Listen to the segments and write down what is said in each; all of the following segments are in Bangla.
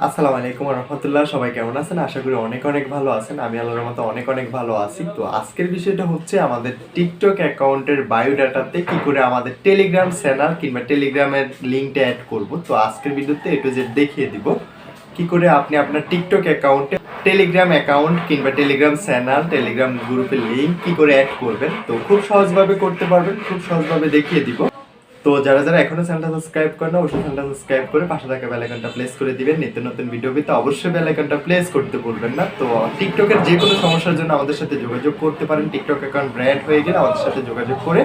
আসসালামু আলাইকুম রহমতুল্লাহ। সবাই কেমন আছেন? আশা করি অনেক অনেক ভালো আছেন। আমি আল্লাহর মতো অনেক অনেক ভালো আছি। তো আজকের বিষয়টা হচ্ছে আমাদের টিকটক অ্যাকাউন্টের বায়োডাটাতে কি করে আমাদের টেলিগ্রাম চ্যানেল কিংবা টেলিগ্রামের লিঙ্কটা অ্যাড করব। তো আজকের ভিডিওতে এ টু জেড দেখিয়ে দিব কি করে আপনি আপনার টিকটক অ্যাকাউন্টে টেলিগ্রাম অ্যাকাউন্ট কিংবা টেলিগ্রাম চ্যানেল টেলিগ্রাম গ্রুপের লিঙ্ক কি করে অ্যাড করবেন। তো খুব সহজভাবে করতে পারবেন, খুব সহজভাবে দেখিয়ে দিব। তো যারা যারা এখনো চ্যানেলটা সাবস্ক্রাইব করেন অবশ্যই চ্যানেলটা সাবস্ক্রাইব করে পাশে থাকা বেল আইকনটা প্রেস করে দিবেন। নিত্য নতুন ভিডিও পেতে অবশ্যই বেল আইকনটা প্রেস করতে ভুলবেন না। তো টিকটকের যে কোনো সমস্যার জন্য আমাদের সাথে যোগাযোগ করতে পারেন। টিকটক অ্যাকাউন্ট ব্র্যান্ড হয়ে গেলে আমাদের সাথে যোগাযোগ করে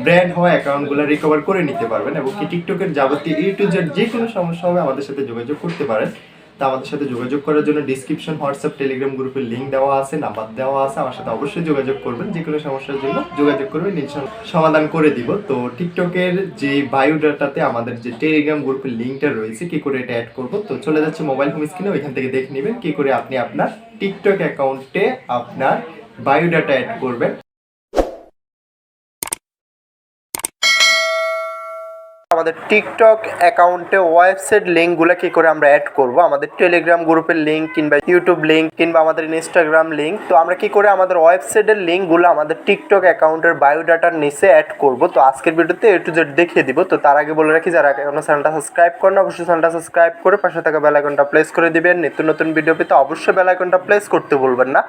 ব্র্যান্ড হওয়া অ্যাকাউন্টগুলো রিকভার করে নিতে পারবেন এবং কি টিকটকের যাবতীয় এ টু জেড যে কোনো সমস্যা হবে আমাদের সাথে যোগাযোগ করতে পারেন। তা আমাদের সাথে যোগাযোগ করার জন্য ডিসক্রিপশন হোয়াটসঅ্যাপ টেলিগ্রাম গ্রুপের লিঙ্ক দেওয়া আছে, নাম্বার দেওয়া আছে। আমার সাথে অবশ্যই যোগাযোগ করবেন, যে কোনো সমস্যার জন্য যোগাযোগ করবেন, ইনশাআল্লাহ সমাধান করে দিব। তো টিকটকের যে বায়োডাটাতে আমাদের যে টেলিগ্রাম গ্রুপের লিঙ্কটা রয়েছে কি করে এটা অ্যাড করব। তো চলে যাচ্ছে মোবাইল হোম স্ক্রিনে, ওইখান থেকে দেখে নেবেন কি করে আপনি আপনার টিকটক অ্যাকাউন্টে আপনার বায়োডাটা অ্যাড করবেন। আমাদের টিকটক অ্যাকাউন্টে ওয়েবসাইট লিঙ্কগুলো কি করে আমরা অ্যাড করব, আমাদের টেলিগ্রাম গ্রুপের লিঙ্ক কিংবা ইউটিউব লিঙ্ক কিংবা আমাদের ইনস্টাগ্রাম লিঙ্ক। তো আমরা কি করে আমাদের ওয়েবসাইটের লিঙ্কগুলো আমাদের টিকটক অ্যাকাউন্টের বায়োডাটার নিচে অ্যাড করব। তো আজকের ভিডিওতে এ টু জেড দেখিয়ে দিব। তো তার আগে বলে রাখি, যারা এখনো চ্যানেলটা সাবস্ক্রাইব করেন অবশ্যই চ্যানেলটা সাবস্ক্রাইব করে পাশে থাকা বেল আইকনটা প্রেস করে দিবেন। নিত্য নতুন ভিডিও পেতে অবশ্যই বেল আইকনটা প্রেস করতে ভুলবেন না।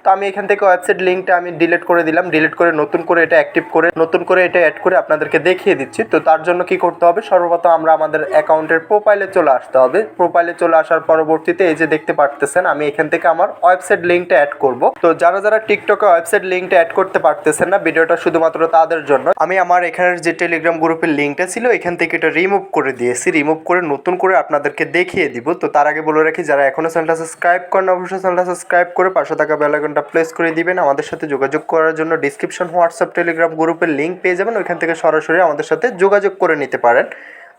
তো আমি এখান থেকে ওয়েবসাইট লিঙ্কটা আমি ডিলিট করে দিলাম, ডিলিট করে নতুন করে এটা অ্যাক্টিভ করে নতুন করে এটা অ্যাড করে আপনাদেরকে দেখিয়ে দিচ্ছি। তো তার জন্য কি করতে হবে, সর্বপ্রথম আমরা আমাদের অ্যাকাউন্টের প্রোফাইলে চলে আসতে হবে। প্রোফাইলে চলে আসার পরবর্তীতে এই যে দেখতে পারতেছেন আমি এখান থেকে আমার ওয়েবসাইট লিঙ্কটা অ্যাড করব। তো যারা যারা টিকটকে ওয়েবসাইট লিঙ্কটা অ্যাড করতে পারতেছেন না, ভিডিওটা শুধুমাত্র তাদের জন্য। আমি আমার এখানের যে টেলিগ্রাম গ্রুপের লিঙ্কটা ছিল এখান থেকে এটা রিমুভ করে দিয়েছি, রিমুভ করে নতুন করে আপনাদেরকে দেখিয়ে দিব। তো তার আগে বলে রাখি, যারা এখনো চ্যানেলটা সাবস্ক্রাইব করেন অবশ্যই চ্যানেলটা সাবস্ক্রাইব করে পাশে থাকা বেল আইকনটা প্রেস করে দিবেন। আমাদের সাথে যোগাযোগ করার জন্য ডিসক্রিপশন হোয়াটসঅ্যাপ টেলিগ্রাম গ্রুপের লিঙ্ক পেয়ে যাবেন, ওইখান থেকে সরাসরি আমাদের সাথে যোগাযোগ করে নিতে পারেন।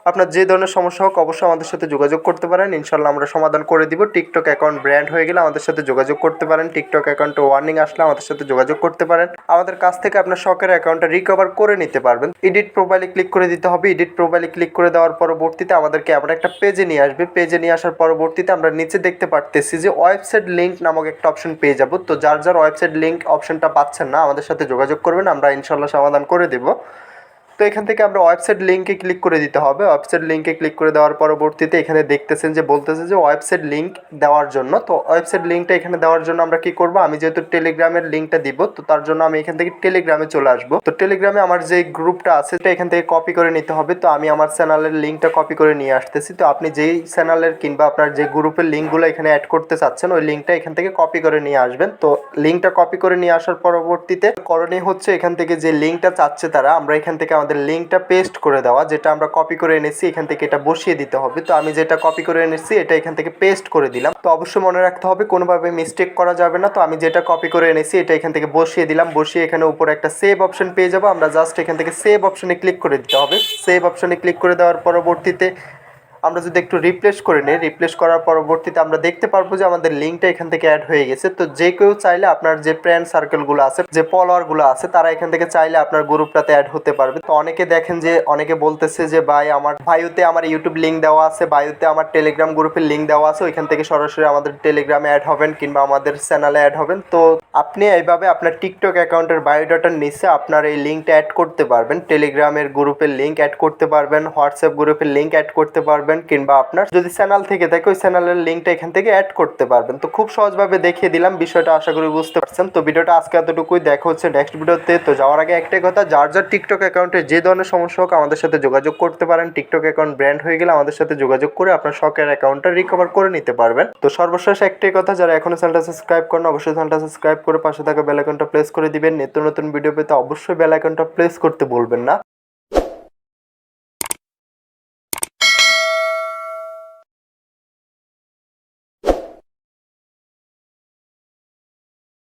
আপনার যে ধরনের সমস্যা হোক অবশ্যই আমাদের সাথে যোগাযোগ করতে পারেন, ইনশাল্লাহ আমরা সমাধান করে দিব। টিকটক অ্যাকাউন্ট ব্র্যান্ড হয়ে গেলে আমাদের সাথে যোগাযোগ করতে পারেন, টিকটক অ্যাকাউন্টে ওয়ার্নিং আসলে আমাদের সাথে যোগাযোগ করতে পারেন। আমাদের কাছ থেকে আপনার শখের অ্যাকাউন্টটা রিকভার করে নিতে পারবেন। এডিট প্রোফাইলে ক্লিক করে দিতে হবে। এডিট প্রোফাইলে ক্লিক করে দেওয়ার পরবর্তীতে আমাদেরকে আবার একটা পেজে নিয়ে আসবে। পেজে নিয়ে আসার পরবর্তীতে আমরা নিচে দেখতে পারতেছি যে ওয়েবসাইট লিঙ্ক নামক একটা অপশন পেয়ে যাব। তো যার যার ওয়েবসাইট লিঙ্ক অপশনটা পাচ্ছেন না আমাদের সাথে যোগাযোগ করবেন, আমরা ইনশাল্লাহ সমাধান করে দেব। তো এখান থেকে আমরা ওয়েবসাইট লিঙ্কে ক্লিক করে দিতে হবে। ওয়েবসাইট লিঙ্কে ক্লিক করে দেওয়ার পরবর্তীতে এখানে দেখতেছেন যে বলতেছে যে ওয়েবসাইট লিঙ্ক দেওয়ার জন্য। তো ওয়েবসাইট লিঙ্কটা এখানে দেওয়ার জন্য আমরা কি করব, আমি যেহেতু টেলিগ্রামের লিঙ্কটা দিব তো তার জন্য আমি এখান থেকে টেলিগ্রামে চলে আসব। তো টেলিগ্রামে আমার যে গ্রুপটা আছে সেটা এখান থেকে কপি করে নিতে হবে। তো আমি আমার চ্যানেলের লিঙ্কটা কপি করে নিয়ে আসতেছি। তো আপনি যেই চ্যানেলের কিংবা আপনার যে গ্রুপের লিঙ্কগুলো এখানে অ্যাড করতে চাচ্ছেন ওই লিঙ্কটা এখান থেকে কপি করে নিয়ে আসবেন। তো লিঙ্কটা কপি করে নিয়ে আসার পরবর্তীতে করণীয় হচ্ছে এখান থেকে যে লিঙ্কটা চাচ্ছে তারা, আমরা এখান থেকে আমাদের লিঙ্কটা পেস্ট করে দেওয়া, যেটা আমরা কপি করে এনেছি এখান থেকে এটা বসিয়ে দিতে হবে। তো আমি যেটা কপি করে এনেছি এটা এখান থেকে পেস্ট করে দিলাম। তো অবশ্যই মনে রাখতে হবে কোনোভাবে মিস্টেক করা যাবে না। তো আমি যেটা কপি করে এনেছি এটা এখান থেকে বসিয়ে দিলাম, বসিয়ে এখানে উপরে একটা সেভ অপশন পেয়ে যাবো। আমরা জাস্ট এখান থেকে সেভ অপশনে ক্লিক করে দিতে হবে। সেভ অপশনে ক্লিক করে দেওয়ার পরবর্তীতে আমরা যদি একটু রিপ্লেস করে নিই, রিপ্লেস করার পরবর্তীতে আমরা দেখতে পারবো যে আমাদের লিঙ্কটা এখান থেকে অ্যাড হয়ে গেছে। তো যে কেউ চাইলে আপনার যে ফ্রেন্ড সার্কেলগুলো আছে, যে ফলোয়ারগুলো আছে, তারা এখান থেকে চাইলে আপনার গ্রুপটাতে অ্যাড হতে পারবে। তো অনেকে দেখেন যে অনেকে বলতেছে যে ভাই আমার বায়োতে আমার ইউটিউব লিঙ্ক দেওয়া আছে, বায়োতে আমার টেলিগ্রাম গ্রুপের লিঙ্ক দেওয়া আছে, ওইখান থেকে সরাসরি আমাদের টেলিগ্রামে অ্যাড হবেন কিংবা আমাদের চ্যানেলে অ্যাড হবেন। তো আপনি এইভাবে আপনার টিকটক অ্যাকাউন্টের বায়োডাটার নিচে আপনার এই লিঙ্কটা অ্যাড করতে পারবেন, টেলিগ্রামের গ্রুপের লিঙ্ক অ্যাড করতে পারবেন, হোয়াটসঅ্যাপ গ্রুপের লিঙ্ক অ্যাড করতে পারবেন, কিংবা আপনার যদি চ্যানেল থেকে থাকে ওই চ্যানেলের লিঙ্কটা এখান থেকে অ্যাড করতে পারবেন। তো খুব সহজভাবে দেখিয়ে দিলাম, বিষয়টা আশা করি বুঝতে পারছেন। তো ভিডিওটা আজকে এতটুকুই, দেখা হচ্ছে নেক্সট ভিডিওতে। তো যাওয়ার আগে একটাই কথা, যার যার টিকটক অ্যাকাউন্টে যে ধরনের সমস্যা হোক আমাদের সাথে যোগাযোগ করতে পারেন। টিকটক অ্যাকাউন্ট ব্র্যান্ড হয়ে গেলে আমাদের সাথে যোগাযোগ করে আপনার শখের অ্যাকাউন্টটা রিকভার করে নিতে পারবেন। তো সর্বশেষ একটাই কথা, যারা এখনো চ্যানেলটা সাবস্ক্রাইব করেন অবশ্যই চ্যানেলটা সাবস্ক্রাইব করে পাশে থাকা বেল আইকনটা প্রেস করে দিবেন। নিত্য নতুন ভিডিও পেতে অবশ্যই বেল আইকনটা প্রেস করতে ভুলবেন না।